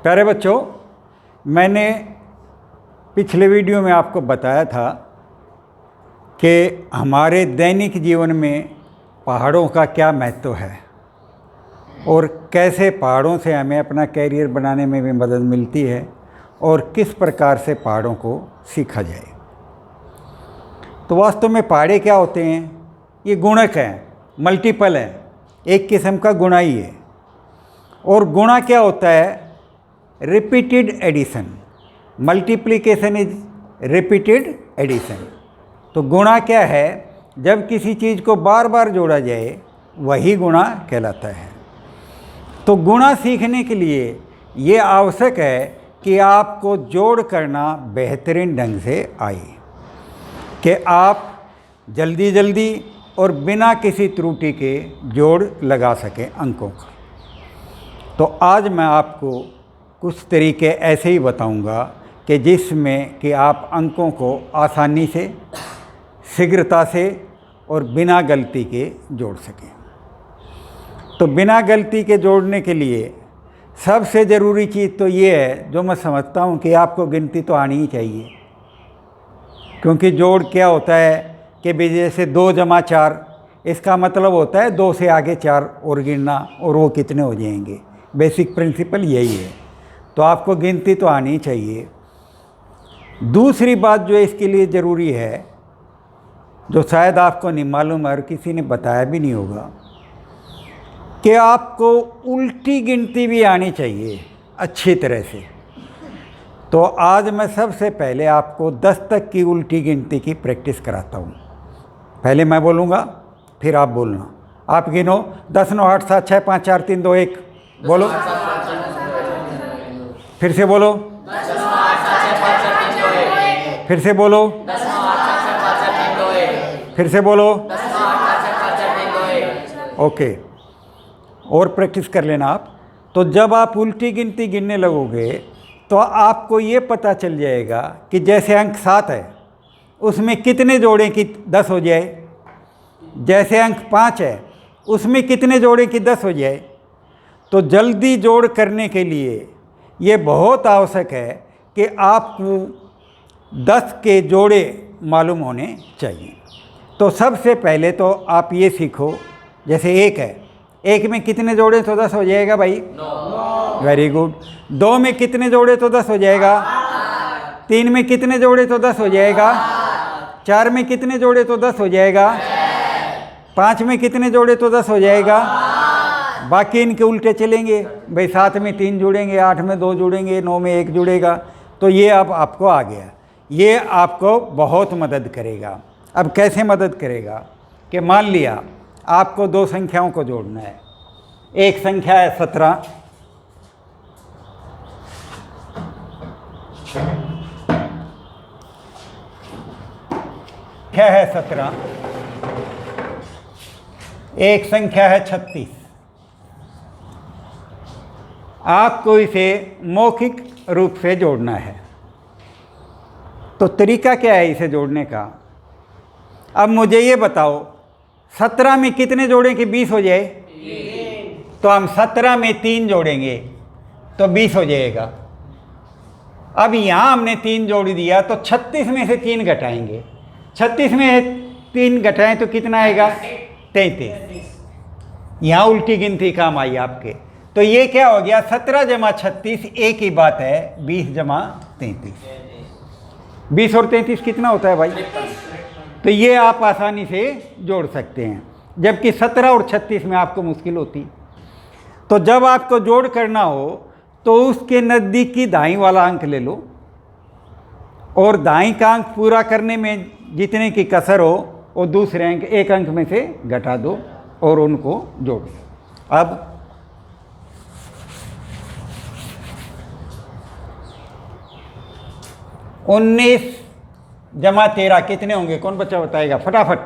प्यारे बच्चों, मैंने पिछले वीडियो में आपको बताया था कि हमारे दैनिक जीवन में पहाड़ों का क्या महत्व है और कैसे पहाड़ों से हमें अपना कैरियर बनाने में भी मदद मिलती है और किस प्रकार से पहाड़ों को सीखा जाए। तो वास्तव में पहाड़े क्या होते हैं? ये गुणक हैं, मल्टीपल हैं, एक किस्म का गुणा ही है। और गुणा क्या होता है? Repeated addition. Multiplication is repeated addition. तो गुणा क्या है? जब किसी चीज़ को बार बार जोड़ा जाए वही गुणा कहलाता है। तो गुणा सीखने के लिए ये आवश्यक है कि आपको जोड़ करना बेहतरीन ढंग से आए, कि आप जल्दी जल्दी और बिना किसी त्रुटि के जोड़ लगा सकें अंकों का। तो आज मैं आपको कुछ तरीके ऐसे ही बताऊंगा कि जिसमें कि आप अंकों को आसानी से, शीघ्रता से और बिना गलती के जोड़ सकें। तो बिना गलती के जोड़ने के लिए सबसे ज़रूरी चीज़ तो ये है, जो मैं समझता हूँ कि आपको गिनती तो आनी ही चाहिए। क्योंकि जोड़ क्या होता है कि भी जैसे 2 जमा 4, इसका मतलब होता है 2 से आगे 4 और गिनना, और वो कितने हो जाएंगे। बेसिक प्रिंसिपल यही है। तो आपको गिनती तो आनी चाहिए। दूसरी बात जो इसके लिए ज़रूरी है, जो शायद आपको नहीं मालूम है और किसी ने बताया भी नहीं होगा, कि आपको उल्टी गिनती भी आनी चाहिए अच्छी तरह से। तो आज मैं सबसे पहले आपको 10 तक की उल्टी गिनती की प्रैक्टिस कराता हूँ। पहले मैं बोलूँगा, फिर आप बोलना। आप गिनो 10 9 8 7 6 5 4 3 2 1। बोलो, फिर से बोलो, फिर से बोलो, फिर से बोलो। ओके, और प्रैक्टिस कर लेना आप। तो जब आप उल्टी गिनती गिनने लगोगे तो आपको ये पता चल जाएगा कि जैसे अंक 7 है उसमें कितने जोड़ें कि 10 हो जाए, जैसे अंक 5 है उसमें कितने जोड़ें कि 10 हो जाए। तो जल्दी जोड़ करने के लिए ये बहुत आवश्यक है कि आपको 10 के जोड़े मालूम होने चाहिए। तो सबसे पहले तो आप ये सीखो, जैसे 1 है, 1 में कितने जोड़े तो 10 हो जाएगा भाई? 9। Very good. 2 में कितने जोड़े तो 10 हो जाएगा? 3 में कितने जोड़े तो 10 हो जाएगा? 4 में कितने जोड़े तो 10 हो जाएगा? 5 में कितने जोड़े तो 10 हो जाएगा? बाकी इनके उल्टे चलेंगे भाई। 7 में 3 जुड़ेंगे, 8 में 2 जुड़ेंगे, 9 में 1 जुड़ेगा। तो ये अब आपको आ गया। ये आपको बहुत मदद करेगा। अब कैसे मदद करेगा? कि मान लिया आपको 2 संख्याओं को जोड़ना है। एक संख्या है 17, क्या है 17, एक संख्या है 36। आपको इसे मौखिक रूप से जोड़ना है। तो तरीका क्या है इसे जोड़ने का? अब मुझे ये बताओ, 17 में कितने जोड़ें कि 20 हो जाए? 3। तो हम 17 में 3 जोड़ेंगे तो 20 हो जाएगा। अब यहाँ हमने 3 जोड़ दिया तो 36 में से 3 घटाएंगे। 36 में 3 घटाएं तो कितना आएगा? 33। यहाँ उल्टी गिनती काम आई आपके। तो ये क्या हो गया? 17 जमा 36 एक ही बात है, 20 जमा 33। 20 और 33 कितना होता है भाई? तो ये आप आसानी से जोड़ सकते हैं, जबकि 17 और 36 में आपको मुश्किल होती। तो जब आपको जोड़ करना हो तो उसके नज़दीकी दाईं वाला अंक ले लो, और दाईं का अंक पूरा करने में जितने की कसर हो वो दूसरे अंक, एक अंक में से घटा दो और उनको जोड़ दो। अब 19 जमा 13 कितने होंगे? कौन बच्चा बताएगा फटाफट?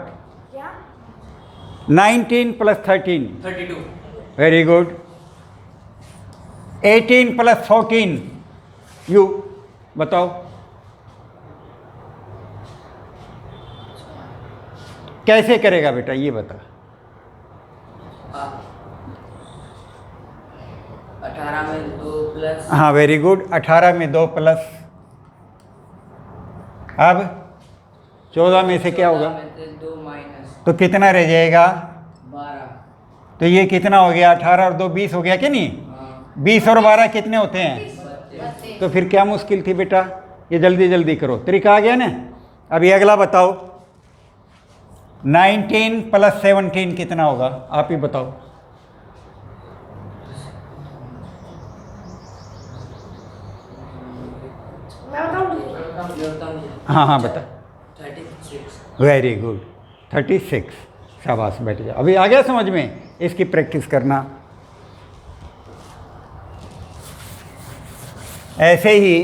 19 plus 13 32। Very good. 18 plus 14 you बताओ कैसे करेगा बेटा, ये बता। 18 में 2 प्लस हाँ वेरी गुड। 18 में 2 प्लस, अब 14 में से क्या होगा? 2 माइनस, तो कितना रह जाएगा? 12। तो ये कितना हो गया? 18 और 2 20 हो गया कि नहीं? 20 और 12 कितने होते हैं? तो फिर क्या मुश्किल थी बेटा? ये जल्दी जल्दी करो, तरीका आ गया ना। अभी अगला बताओ, 19 प्लस 17 कितना होगा? आप ही बताओ। हाँ हाँ बता। 36। Very good, 36। शाबाश, बैठ जाओ। अभी आ गया समझ में? इसकी प्रैक्टिस करना। ऐसे ही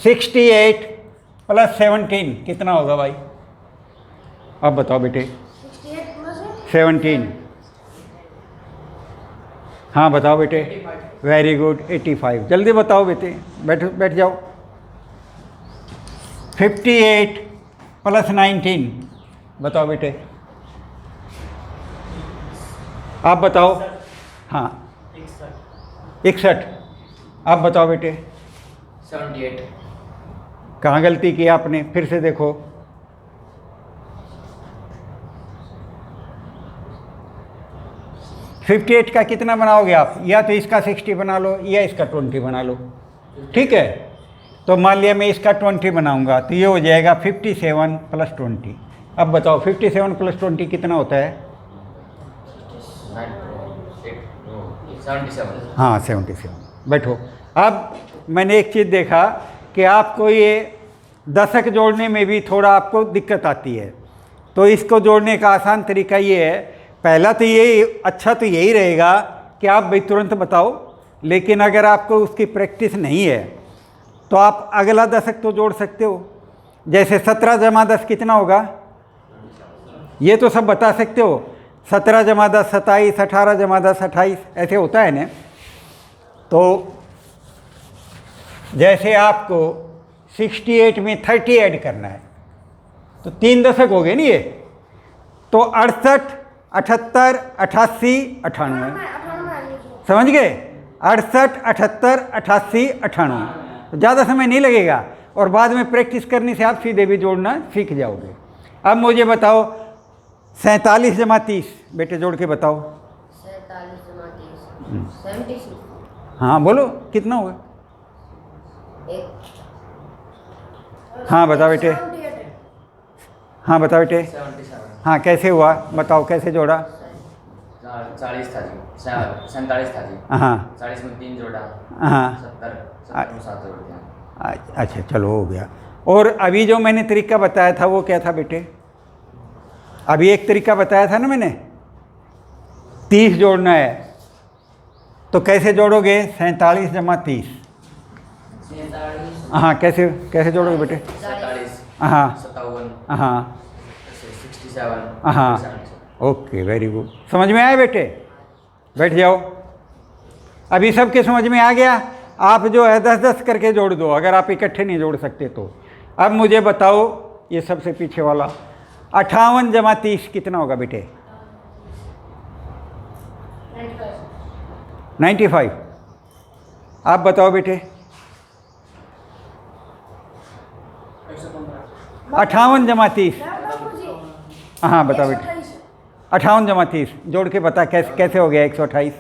68 प्लस 17 कितना होगा भाई? अब बताओ बेटे। 17। हाँ बताओ बेटे। Very good, 85। जल्दी बताओ बेटे, बैठ बैठ जाओ। 58 प्लस 19 बताओ बेटे। आप बताओ। हाँ 61। आप बताओ बेटे। 78। कहाँ गलती की आपने? फिर से देखो। फिफ्टी 58 का कितना बनाओगे आप? या तो इसका 60 बना लो या इसका 20 बना लो, ठीक है। तो मान लिया मैं इसका 20 बनाऊंगा, तो ये हो जाएगा 57 प्लस 20। अब बताओ 57 प्लस 20 कितना होता है? 77। हाँ 77। बैठो। अब मैंने एक चीज़ देखा कि आपको ये दशक जोड़ने में भी थोड़ा आपको दिक्कत आती है, तो इसको जोड़ने का आसान तरीका ये है। पहला तो ये अच्छा तो यही रहेगा कि आप भाई तुरंत बताओ, लेकिन अगर आपको उसकी प्रैक्टिस नहीं है तो आप अगला दशक तो जोड़ सकते हो। जैसे 17 जमा 10 कितना होगा? ये तो सब बता सकते हो। 17 जमा 10 27, 18 जमा 10 28, ऐसे होता है ना। तो जैसे आपको 68 में 30 ऐड करना है, तो 3 दशक हो गए नहीं ये, तो 68 78 88 98, समझ गए? 68 78 88 98, तो ज़्यादा समय नहीं लगेगा और बाद में प्रैक्टिस करने से आप सीधे भी जोड़ना सीख जाओगे। अब मुझे बताओ 47 जमा 30, बेटे जोड़ के बताओ। 47 जमा 30 76। हाँ बोलो कितना होगा? हाँ बताओ बेटे। हाँ बताओ बेटे। 77। हाँ कैसे हुआ बताओ, कैसे जोड़ा? 40 था जी, 47 था जी। हाँ 40 में 3 जोड़ा, हाँ 70 में 7 जोड़ दिया। अच्छा चलो हो गया। और अभी जो मैंने तरीका बताया था वो क्या था बेटे? अभी एक तरीका बताया था ना मैंने, 30 जोड़ना है, तो कैसे जोड़ोगे? 47 जमा 30। 47। हाँ कैसे कैसे जोड़ोगे बेटे? 47। हाँ 57। हाँ 67। हाँ ओके वेरी गुड। समझ में आया बेटे? बैठ जाओ। अभी सबके समझ में आ गया? आप जो है 10-10 करके जोड़ दो, अगर आप इकट्ठे नहीं जोड़ सकते तो। अब मुझे बताओ ये सबसे पीछे वाला 58 जमा 30 कितना होगा बेटे? 95। आप बताओ बेटे। 58 जमा 30। हाँ बताओ बेटे। 58 जमा 30 जोड़ के बता कैसे कैसे हो गया 128?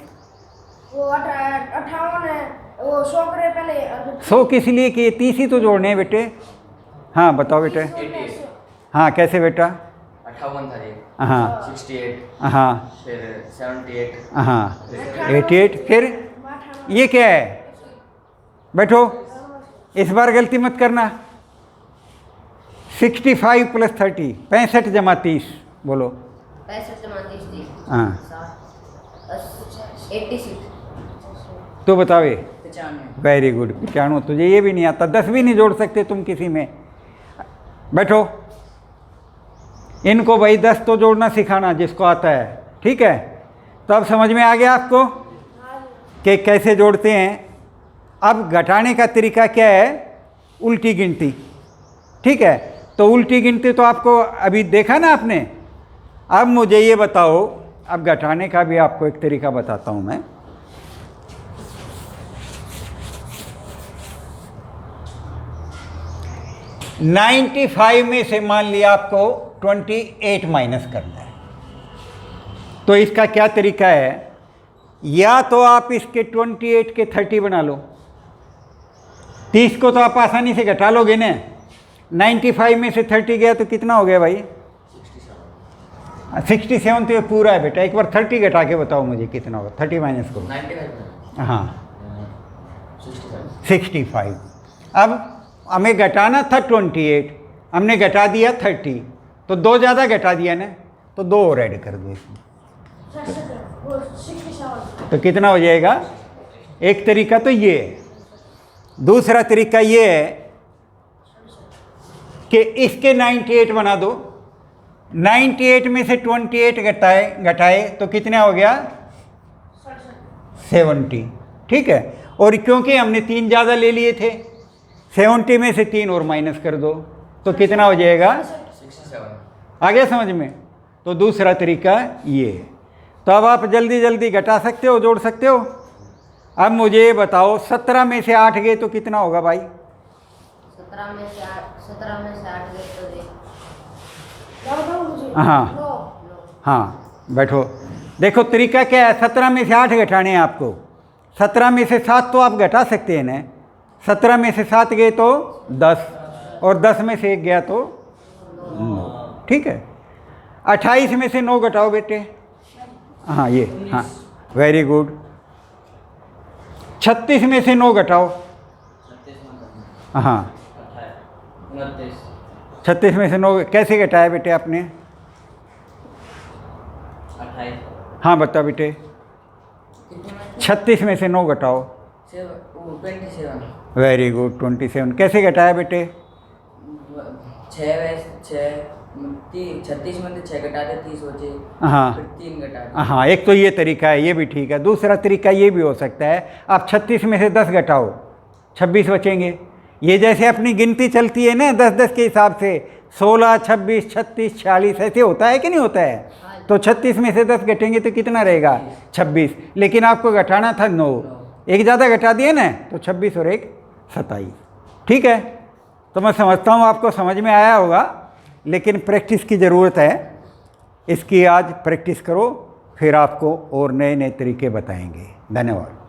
वो 58 है, वो 100 करे पहले 100 किस लिए कि 30 ही तो जोड़ने हैं बेटे। हाँ बताओ बेटे। 88। हाँ कैसे बेटा? 58 था जी। हाँ 68। हाँ फिर 78। हाँ 88। फिर ये क्या है? बैठो, इस बार गलती मत करना। 65 प्लस 30 65 जमा 30 बोलो। 65 जमा 30। हाँ 86। तो बताओ। 95। Very good, 95। तुझे ये भी नहीं आता, 10 भी नहीं जोड़ सकते तुम किसी में। बैठो, इनको भाई 10 तो जोड़ना सिखाना जिसको आता है, ठीक है? तो अब समझ में आ गया आपको कि कैसे जोड़ते हैं। अब घटाने का तरीका क्या है? उल्टी गिनती, ठीक है? तो उल्टी गिनती तो आपको अभी देखा ना आपने। अब मुझे ये बताओ, अब घटाने का भी आपको एक तरीका बताता हूँ मैं। $95 में से मान लिया आपको 28 माइनस करना है, तो इसका क्या तरीका है, या तो आप इसके 28 के 30 बना लो, 30 को तो आप आसानी से घटा लोगे ना। 95 में से 30 गया तो कितना हो गया भाई? 67 तो ये पूरा है बेटा। एक बार 30 घटा के बताओ मुझे कितना होगा। 30 माइनस करो। 95 हाँ 65 65। अब हमें घटाना था 28, हमने घटा दिया 30, तो 2 ज़्यादा घटा दिया ना, तो 2 और ऐड कर दो इसमें, 67 तो कितना हो जाएगा? एक तरीका तो ये है। दूसरा तरीका ये है कि इसके 98 बना दो। 98 में से 28 घटाए तो कितना हो गया? 70। ठीक है, और क्योंकि हमने 3 ज़्यादा ले लिए थे, 70 में से 3 और माइनस कर दो तो कितना हो जाएगा? 67। आ गया समझ में? तो दूसरा तरीका ये है। तो अब आप जल्दी जल्दी घटा सकते हो, जोड़ सकते हो। अब मुझे ये बताओ 17 में से 8 गए तो कितना होगा भाई? 17 में से 8 गए तो हाँ हाँ, बैठो। देखो तरीका क्या है, 17 में से 8 घटाने हैं आपको। 17 में से 7 तो आप घटा सकते हैं ना। 17 में से 7 गए तो 10, और 10 में से 1 गया तो 9। ठीक है। 28 में से 9 घटाओ बेटे। हाँ ये, हाँ वेरी गुड। 36 में से 9 घटाओ। हाँ 36 में से 9 कैसे घटाया बेटे आपने? 28। हाँ बताओ बेटे। 36 में से 9 घटाओ। 27। वेरी गुड, 27 कैसे घटाया बेटे? 36 में से 6 घटा दे, 30 बचे। हाँ फिर 3 घटा दे। हाँ, एक तो ये तरीका है, ये भी ठीक है। दूसरा तरीका ये भी हो सकता है, आप 36 में से 10 घटाओ, 26 बचेंगे। ये जैसे अपनी गिनती चलती है ना 10-10 के हिसाब से, 16, 26, 36, 46 ऐसे होता है कि नहीं होता है? तो 36 में से 10 घटेंगे तो कितना रहेगा? 26। लेकिन आपको घटाना था 9, एक ज़्यादा घटा दिया ना, तो 26 और 1 27। ठीक है, तो मैं समझता हूँ आपको समझ में आया होगा, लेकिन प्रैक्टिस की ज़रूरत है। इसकी आज प्रैक्टिस करो, फिर आपको और नए नए तरीके बताएंगे। धन्यवाद।